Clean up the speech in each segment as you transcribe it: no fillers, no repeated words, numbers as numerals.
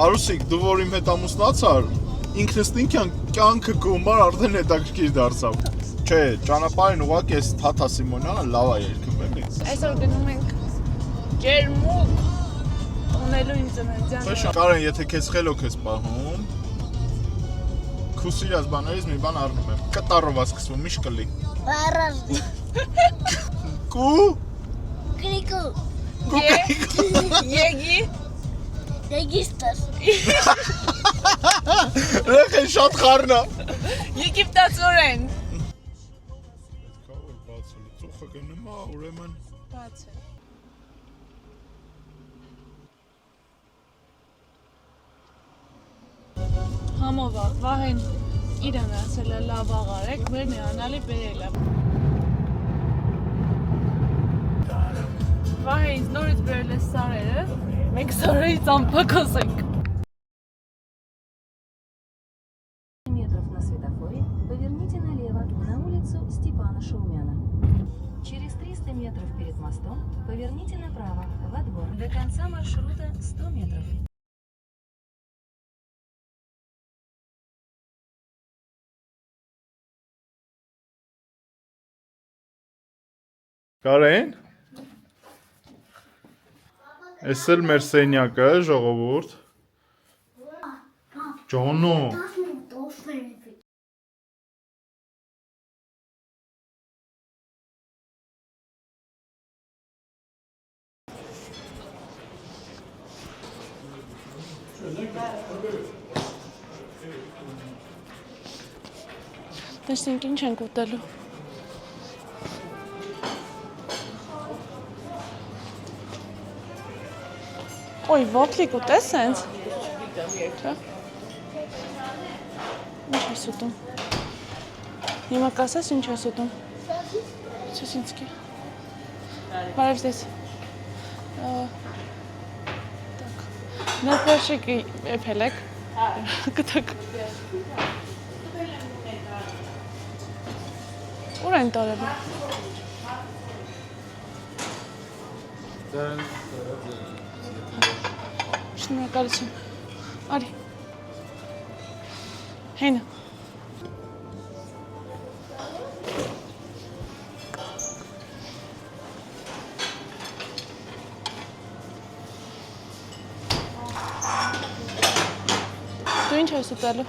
Արուսիկ, դու որ իմ հետ ամուսնացար, ինքնս կյանքը գումար արդեն հետաքրքիր դարձավ։ Չէ, ճանապարհին ուղղակի էս Թաթա Սիմոնյանը լավ է երգում էլի։ Այսօր գնում ենք ջերմուկ ունելու իմ ծննդյան։ Կարեն, եթե քեզ խելոք ես պահում, քու սիրած բաներից մի բան առնում եմ։ Կտարով է սկսվում, ի՞նչ կլի։ Բարազնի։ Կու։ Գրիկու։ Եգի։ Եգիստար։ Ռեխեն շատ խառնա։ Եգիպտացորեն։ Կավոր բացել, ծուխը գնում է, ուրեմն Բաց է։ Համովա, Վահեն իրան ասել է լավ աղարեք, մեր միանալի բերել է։ Վահեն նորից բերել է սարերը, մենք սարերից անպակոս ենք։ Метров на светофоре поверните налево на улицу Степана Шаумяна. Через 300 метров перед мостом поверните направо во двор. До конца маршрута 100 метров. Կարեն։ Էս էլ մեր սենյակը, ժողովուրդ։ Ջոնո։ Տեսնենք ինչ ենք ուտելու։ Ոյ, ոտլիկ ուտես սենց։ Չէ։ Ինչ ես ուտում։ Հիմա կասես ինչ ես ուտում։ Սեսինցկի։ Բարև ձեզ։ Так։ Ներկաշիկի էփել եք։ Կտակ։ Ուր են տարել։ Շնորհակալություն։ Արի։ Հենա։ Դու ինչ ես ուտելու։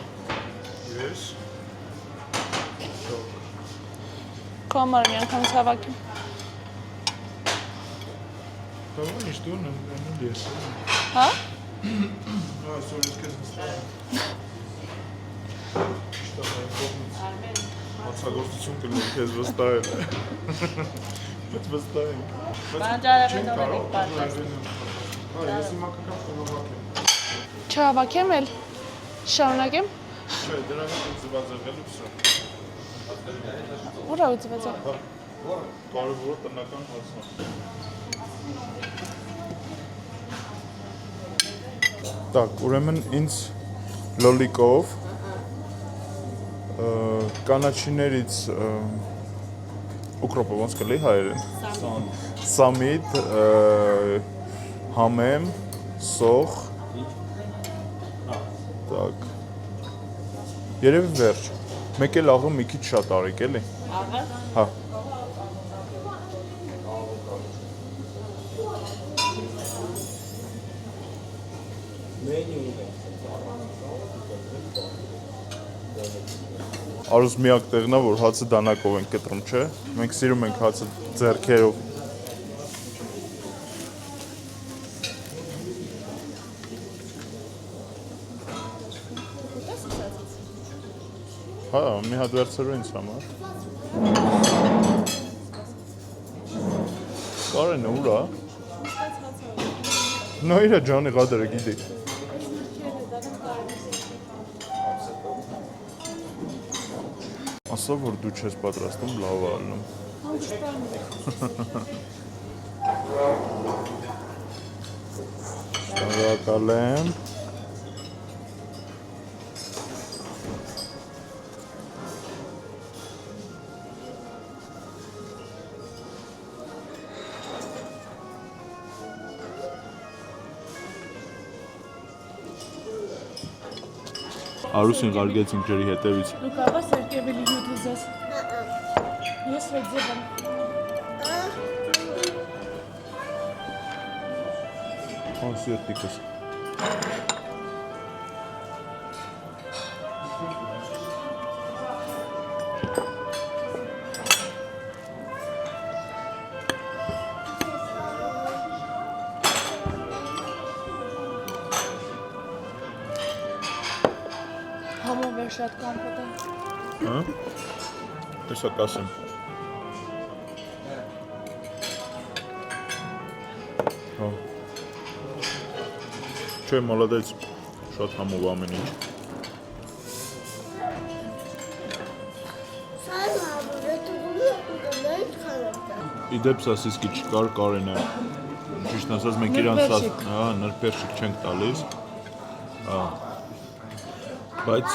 Ես։ Քո համար մի անգամ հավաքեմ։ Կավո ինչ դու նույն ես։ Հա։ Այսօր ես քեզ վստահ։ Շտապ այն կողմից։ Մացագործություն կլինի քեզ վստահել է։ Բայց վստահ ենք։ Բանջարեղենով եք պատրաստում։ Հա, ես հիմա կհավաքեմ։ Չհավաքեմ էլ։ Շարունակեմ։ Չէ, դրանից ինձ զվարճեղելու վсё։ Ուրա ուծված է։ Կարևորը տնական հարցն է։ Так, ուրեմն ինձ լոլիկով կանաչիներից ուկրոպը ոնց կլի հայերեն։ Սամիտ, համեմ, սոխ։ Так։ Երևի վերջ։ Մեկ էլ աղը մի քիչ շատ արեք էլի։ Աղը։ Հա։ Արուս միակ տեղն է, որ հացը դանակով ենք կտրում, չէ։ Մենք սիրում ենք հացը ձեռքերով։ Հա, մի հատ վերցրու ինձ համար։ Կարենը ուր է։ Նա իրա ջանի ղադերը գիտի։ Ասա, որ դու չես պատրաստում, լավ է ալնում։ Շնորհակալ եմ։ Արուսին գարգեցինք ջրի հետևից։ Դու կապաս երկևելի հյութ ուզես։ Ես վեձև եմ։ Կոնսերտիկս։ Համով է շատ կամպոտ է։ Հա? Տեսա կասեմ։ Հա։ Չէ, մոլադեց, շատ համով ամեն ինչ։ Իդեպ սասիսկի չկար, Կարեն է։ Ճիշտ ասած, մենք իրան նրբերշիկ չենք տալիս։ Հա։ Բայց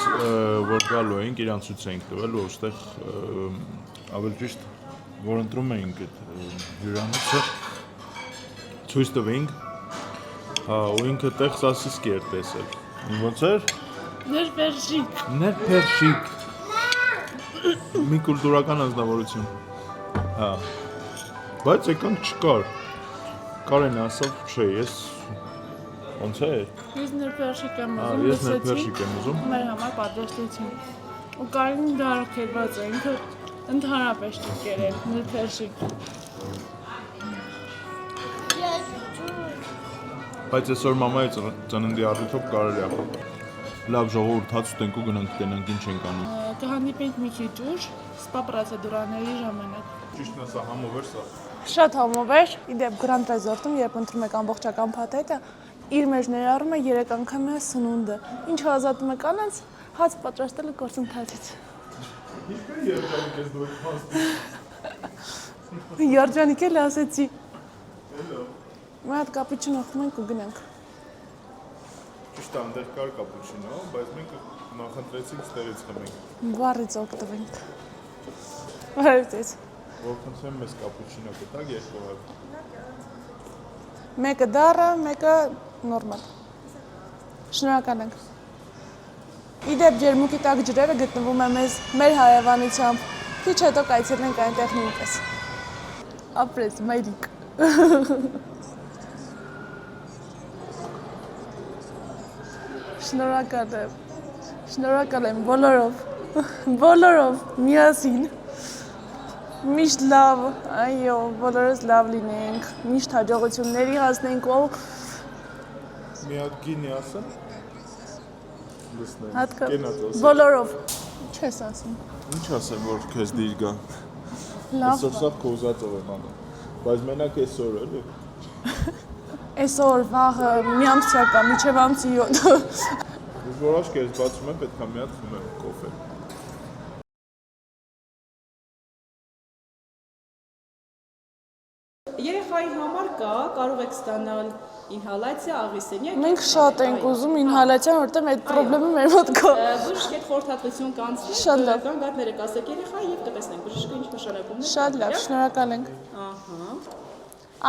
որ գալու էինք, իրան ցույց էինք տվել, որ այստեղ ավելի ճիշտ, որ ընտրում էինք այդ հյուրանոցը, ցույց տվեինք, հա, ու ինքը տեղ սասիսկի էր տեսել։ Ոնց էր։ Ներպերշիկ։ Ներպերշիկ։ Մի կուլտուրական անձնավորություն։ Հա։ Բայց եկանք չկար։ Կարեն ասավ, չէ, ես ոնց է։ Ես ներպերշիկ եմ ուզում։ Ես ներպերշիկ եմ ուզում։ Մեր համար պատրաստեցին։ Ու Կարենին դա արգելված է, ինքը ընդհանրապես չի կերել, ներպերշիկ։ Բայց այսօր մամայի ծննդի առիթով կարելի է։ Լավ ժողովուրդ հաց ուտենք ու գնանք տենանք ինչ ենք անում։ Կհանդիպենք մի քիչ ուշ, սպա պրոցեդուրաների ժամանակ։ Ճիշտ ասա համով էր սա։ Շատ համով էր, իդեպ Grand Resort-ում, երբ ընտրում եք ամբողջական փաթեթը, իր մեջ ներառում է 3 անգամ է սնունդը, ինչը ազատում է կանանց հաց պատրաստելու գործընթացից։ Երջանիկ ես դու եք փաստի։ Երջանիկ էլ ասեցի։ Մի հատ կապուչինո խմենք ու գնանք։ Ճիշտ է, այնտեղ կար կապուչինո, բայց մենք նախընտրեցինք ստերից խմենք։ Բարից օգտվենք։ Բարից։ Որ խնդրեմ մեզ կապուչինո կտակ երկու։ Մեկը դառը, մեկը նորմալ։ Շնորհակալ ենք։ Իդեպ ջերմուկի տակ ջրերը գտնվում է մեր հարևանությամբ։ Քիչ հետո կայցելենք այնտեղ նույնպես։ Ապրես, մայրիկ։ Շնորհակալ եմ բոլորով միասին։ Միշտ լավ, այո, բոլորս լավ լինենք, միշտ հաջողությունների հասնենք ու Մի հատ գինի ասեմ։ Լսնեմ։ հատկա Կենաց ասեմ։ բոլորով չես ասում։ Ինչ ասեմ, որ քեզ դիր գա։ Լավ։ Այսօր սա քո ուզածով եմ անում։ Բայց մենակ այսօր էլի։ Այսօր վաղը մի ամսյա կա, միջև ամսի 7։ Որոշ կես բացում եմ, պետք է մի հատ խմեմ կոֆե։ Երեխայի համար կա, կարող եք ստանալ ինհալացիա, աղիսենյակ։ Մենք շատ ենք ուզում ինհալացիան, որտեղ այդ խնդրումը մեր մոտ կա։ Բժիշկ հետ խորհրդատվություն կանցնի, Շատ լավ։ կան գարներեք ասեք երեխայի եւ կտեսնենք բժիշկը ինչ նշանակում է։ Շատ լավ, շնորհակալ ենք։ Ահա։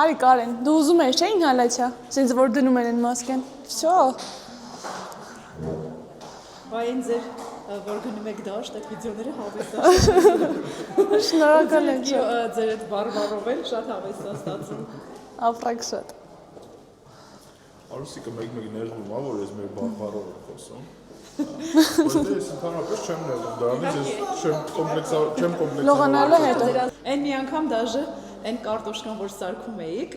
Արի Կարեն, դու ուզում ես չէ ինհալացիա, ասենց որ դնում են այն մասկեն։ Всё։ Բայ ինձ որ գնում եք դաշտ, այդ վիդեոները հավես է։ Շնորհակալ ենք։ Ձեր այդ բարբարով էլ շատ հավես է ստացում։ Ապրեք շատ։ Արուսիկը մեկ-մեկ ներվում է, որ ես մեր բարբարով եմ խոսում։ Բայց ես ընդհանրապես չեմ ներվում, դրանից ես չեմ կոմպլեքսավորում։ Լողանալը հետո։ Այն մի անգամ դաժե այն կարտոշկան, որ սարքում էիք,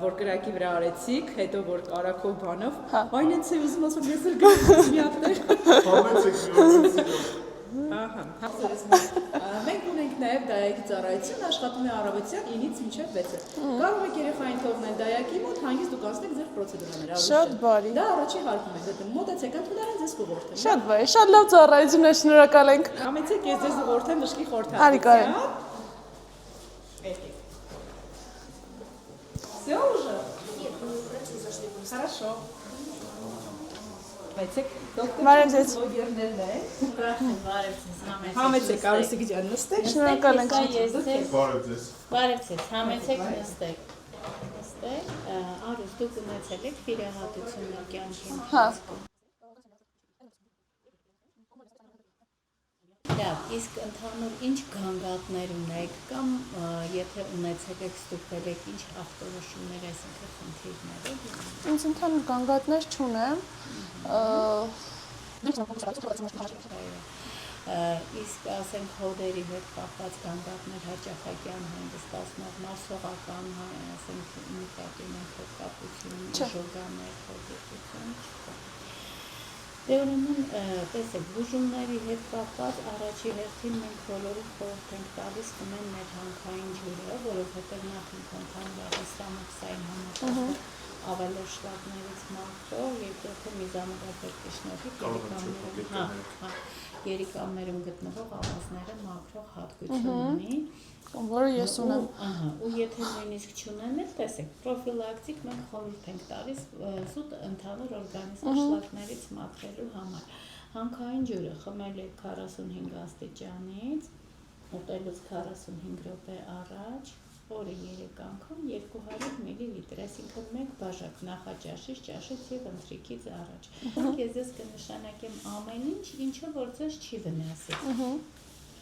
որ կրակի վրա արեցիք, հետո որ կարակով բանով, այն ինձ է ուզում ասում, ես էլ գնացի մի հատ տեղ։ Համեցեք Ահա, մենք ունենք նաև դայակի ծառայություն, աշխատում է առավոտյան 9-ից մինչև 6-ը։ Կարող եք երեխային թողնել դայակի մոտ, հանգիստ դուք անցնեք ձեր պրոցեդուրաները։ Շատ բարի։ Դա առաջի հարկում է, դե մոտեցեք, ընդունարան ձեզ կուղորդեմ։ Շատ բարի, շատ լավ ծառայություն է, շնորհակալ ենք։ Համեցեք, ես ձեզ ուղղորդեմ դժքի խորհրդատվության։ Արի Կարեն։ Всё уже? Хорошо. Համեցեք, դոկտոր Բարև ձեզ։ Բոգերներն է։ Համեցեք, Արուսիկ ջան, նստեք։ Շնորհակալ ենք։ Բարև ձեզ։ Բարև ձեզ, համեցեք նստեք։ Նստեք, Արուս դուք ունեցել եք վիրահատություններ կյանքի Հա։ Լավ, իսկ ընդհանուր ինչ գանգատներ ունեք կամ եթե ունեցել եք ստուգվել եք ինչ ախտորոշումներ, այսինքն խնդիրներ եք։ Ինձ ընդհանուր գանգատներ չունեմ։ Իսկ ասենք հոդերի հետ կապված գանգատներ հաճախակյան հանգստացնող մարսողական, ասենք նկատի ունենք հոտկապություն, ժոգաներ, հոտեցություն չկա։ Դե ուրեմն տեսեք, բուժումների հետ կապված առաջի հերթին մենք բոլորին խորհուրդ ենք տալիս խմեն մեր հանքային ջուրը, որովհետև նախ ընդհանուր ստամոքսային համակարգը ավելորշտակներից մաքրող, երկրորդը միզանագործի շնորհիվ երիկամներում գտնվող ավազները մաքրող հատկություն ունի, որը ես ունեմ։ ու եթե նույնիսկ չունեն էլ, տեսեք, պրոֆիլակտիկ մենք խորհուրդ ենք տալիս զուտ ընդհանուր օրգանիզմի շլակներից մաքրելու համար։ Հանքային ջուրը խմել եք 45 աստիճանից, ուտելուց 45 րոպե առաջ, օրը 3 անգամ 200 մլ, այսինքն մեկ բաժակ նախաճաշից, ճաշից եւ ընթրիքից առաջ։ Ես ձեզ կնշանակեմ ամեն ինչ, ինչը որ ձեզ չի վնասի։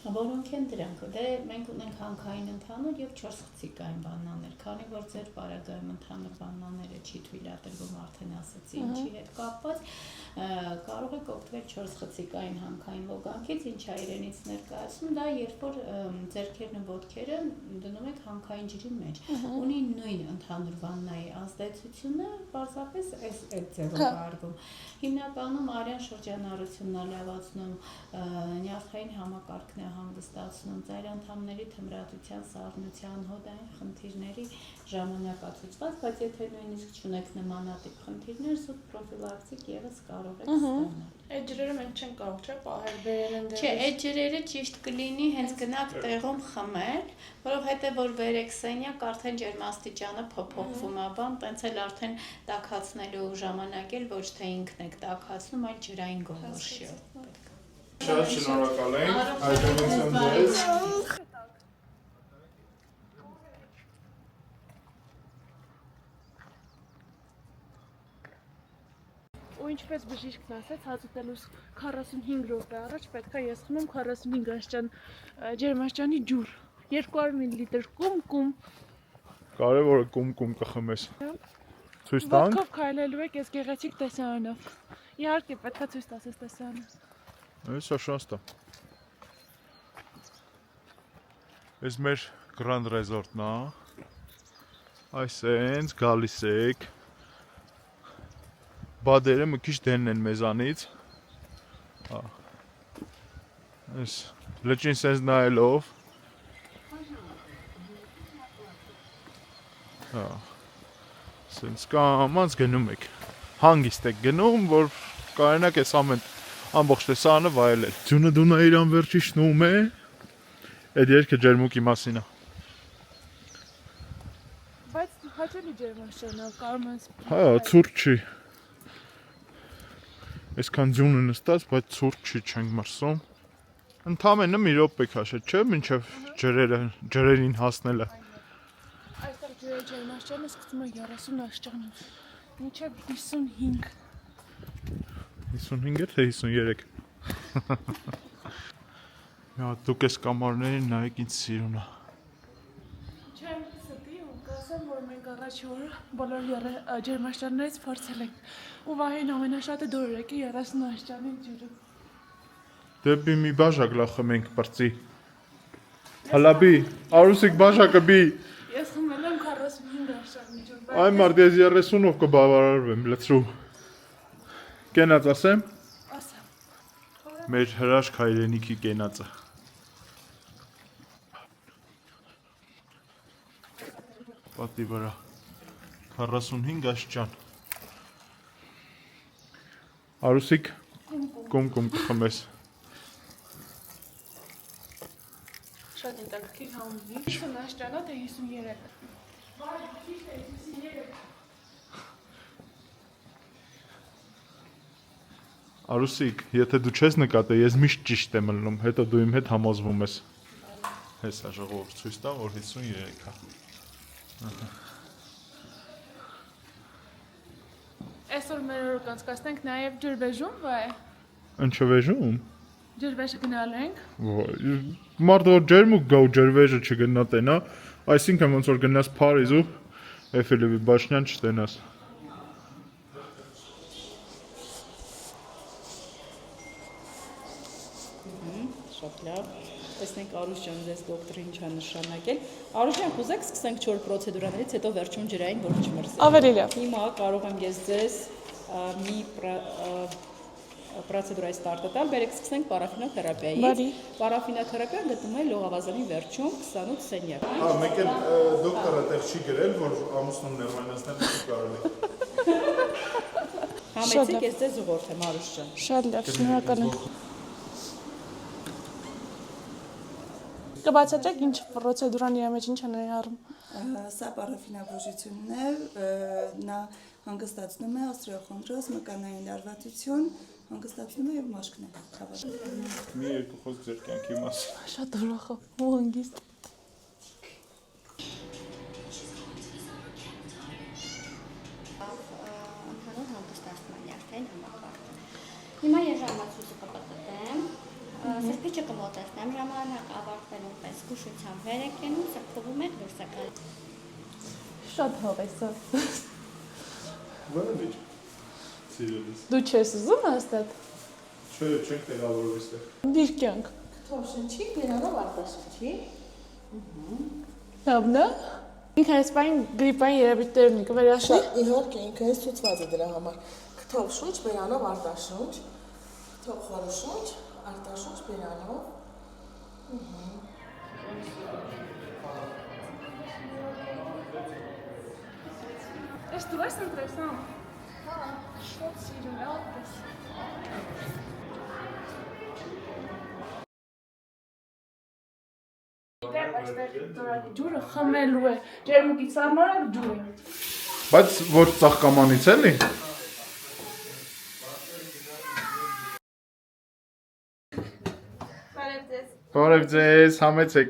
Որոնք են դրանք, դե մենք ունենք հանքային ընդհանուր եւ 4 խցիկային բանաններ, քանի որ ձեր պարագայում ընդհանուր բանանները չի թույլատրվում, արդեն ասացի, ինչի հետ կապված, կարող եք օգտվել 4 խցիկային հանքային լոգանքից, ինչա իրենից ներկայացնում, դա երբ որ ձեռքերն ու ոտքերը դնում եք հանքային ջրի մեջ, ունի նույն ընդհանուր վաննայի ազդեցությունը, պարզապես այս ձևով արվում։ Հիմնականում արյան շրջանառությունն է լավացնում, նյարդային համակարգն է հանգստացնում, ծայր անդամների թմրատության, սառնության, հոդային խնդիրների ժամանակացուցված, բայց եթե նույնիսկ չունեք նմանատիպ խնդիրներ, զուտ պրոֆիլակտիկ ևս կարող եք ստանալ։ Այդ ջրերը մենք չենք կարող, չէ՞, պահել բերել են դեռ։ Չէ, այդ ջրերը ճիշտ կլինի հենց գնաք տեղում խմել, որովհետև որ վերեք սենյակ արդեն ջերմաստիճանը փոփոխվում է, բան, տենց էլ արդեն տաքացնելու ժամանակ էլ ոչ թե ինքն եք տաքացնում, այլ ջրային գոլորշիով։ Շատ շնորհակալ ենք, այդտեղից ձեզ։ Ու ինչպես բժիշկն ասաց, հաց ուտելուց 45 րոպե առաջ պետք է ես խմեմ 45 աստիճան ջերմաստիճանի ջուր, 200 մլ կում։ Կարևորը կում կխմես։ Ցույց տանք։ Ոտքով քայլելու եք այս գեղեցիկ տեսարանով։ Իհարկե պետք է ցույց տաս այս տեսարանը։ Այսա շաստա։ Այս մեր Grand Resort-ն է։ Այսենց գալիս եք։ Բադերը մի քիչ դենն են մեզանից։ Այս լճին սենց նայելով։ Սենց կամանց գնում եք։ Հանգիստ եք գնում, որ կարենակ այս ամբողջ տեսարանը վայելել։ Ձյունը դունա իր անվերջի շնում է։ Այդ երգը ջերմուկի մասին է։ Բայց հաճելի ջերմաստիճան է, կարող ես։ Հա, ցուրտ չի։ Այսքան ձյունը նստած, բայց ցուրտ չի, չենք մրսում։ Ընդամենը մի րոպե քաշեց, չէ՞, մինչև ջրերին հասնելը։ Այստեղ ջրերի ջերմաստիճանը սկսում է 30 աստիճանով, մինչև 55։ 55-ը թե 53։ Մի հատ դուք այս կամարներին նայեք ինձ սիրուն է։ Չեմ ստի ու կասեմ, որ մենք առաջի օրը բոլոր ջերմաստիճաններից փորձել ենք։ Ու վահին ամենաշատը դուրս եկի 30 աստիճանի ջուրը։ Դեպի մի բաժակ լա խմենք բրծի։ Հալաբի, Արուսիկ բաժակը բի։ Ես խմել եմ 45 աստիճանի ջուր։ Այ մարդ ես 30-ով կբավարարվեմ, լցրու։ Կենաց ասեմ։ Ասա։ Մեր հրաշք հայրենիքի կենացը։ Պատի վրա 45 աստիճան։ Արուսիկ կում կխմես։ Շատ ինտերակտիվ համբի։ 50 աստիճանա թե 53։ Բարի քիչ է 53։ Արուսիկ, եթե դու չես նկատել, ես միշտ ճիշտ եմ ելնում, հետո դու իմ հետ համոզվում ես։ Հեսա ժողովուրդ ցույց տա, որ 53 է։ Այսօր մեր օրը կանցկացնենք նաև ջրվեժում, վայ։ Ինչը վեժում։ Ջրվեժը գնալ ենք։ Մարդը որ ջերմուկ գա ու ջրվեժը չգնա տենա, այսինքն ոնց որ գնաս Փարիզ ու Էյֆելևի բաշնյան չտենաս։ Շատ լավ։ Տեսնենք Արուշ ջան, ձեզ դոկտորը ինչ է նշանակել։ Արուշ ջան, կուզեք սկսենք 4 պրոցեդուրաներից, հետո վերջում ջրային, որ չմրսի։ Ավելի լավ։ Հիմա կարող եմ ես ձեզ մի պրոցեդուրայի ստարտը տալ, բերեք սկսենք պարաֆինոթերապիայից։ Բարի։ Պարաֆինոթերապիան գտնվում է լողավազանի վերջում 28 սենյակ։ Հա, մեկ էլ դոկտորը տեղ չի գրել, որ ամուսնուն նեղանացնել չի կարելի։ Համեցեք, ես ձեզ ուղղորդեմ Արուշ ջան։ Շատ լավ, շնորհակալ եմ։ Կբացատրեք ինչ պրոցեդուրան իր մեջ ինչ է ներառում։ Սա պարաֆինաբուժությունն է, նա հանգստացնում է օստրեոխոնդրոզ, մկանային լարվածություն, հանգստացնում է եւ մաշկն է հավատում։ Մի երկու խոսք ձեր կյանքի մասին։ Շատ ուրախ եմ, ու հանգիստ։ Ընդհանուր հանգստացման նյարդային համակարգ։ Հիմա ես ժամացույցը կպտտեմ, սրբիչը կմոտեցնեմ, ժամանակ ավարտվելուն պես զգուշությամբ վեր եք կենում, սրբվում եք դուրս եք գալիս։ Շատ հող է սա։ Ուրեմն սիրելիս։ Դու չես ուզում հաստատ։ Չէ, չենք տեղավորվի ստեղ։ Դիր կյանք։ Թոշնչի, բերանով արտաշնչի։ Լավն է։ Ինքը այս բան գրիպային երևույթներ ունի, կվերաշնի։ Իհարկե, ինքը այս ցուցված է դրա համար։ Քթով շունչ, բերանով արտաշունչ, քթով խորը շունչ, արտաշունչ, բերանով։ Ես դու ես ինտերեսանտ։ Հա, շատ սիրուն է, այդպես։ Դեռ այստեղ ջուրը խմելու է, ջերմուկից սառնորակ ջուր է։ Բայց ոչ ծաղկամանից էլի։ Բարև ձեզ։ Բարև ձեզ, համեցեք։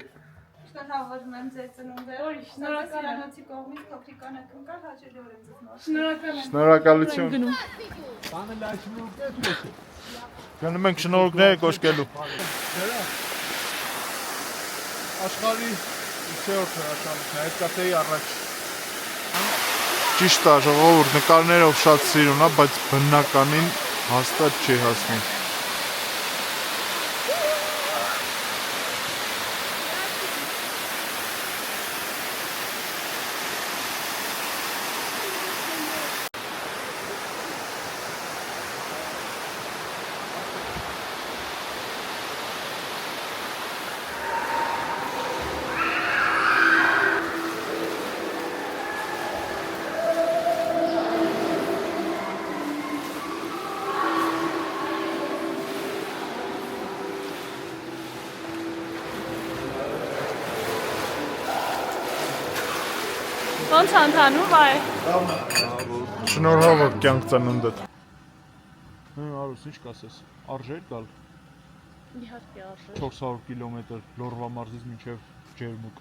Շնորհավորում եմ ձեր ծնունդը։ Շնորհակալ եմ։ կողմից փոքրիկ անակնկալ հաճելի օրենք ձեզ նոր։ Շնորհակալ եմ։ Շնորհակալություն։ Գնում։ Գնում ենք շնորհքները կոշկելու։ Աշխարհի 8-րդ հրաշալիքն է, այդ կատեի առաջ։ Ճիշտ է, ժողովուրդ, նկարներով շատ սիրուն է, բայց բնականին հաստատ չի հասնի։ Ոնց ընթանում այ։ Շնորհավոր կյանք ծննդդ։ Արուս, ինչ կասես, արժեր գալ Իհարկե արժեր։ 400 կիլոմետր Լորվա մարզից մինչև Ջերմուկ։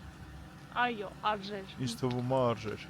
Այո, արժեր։ Ինձ թվում է արժեր։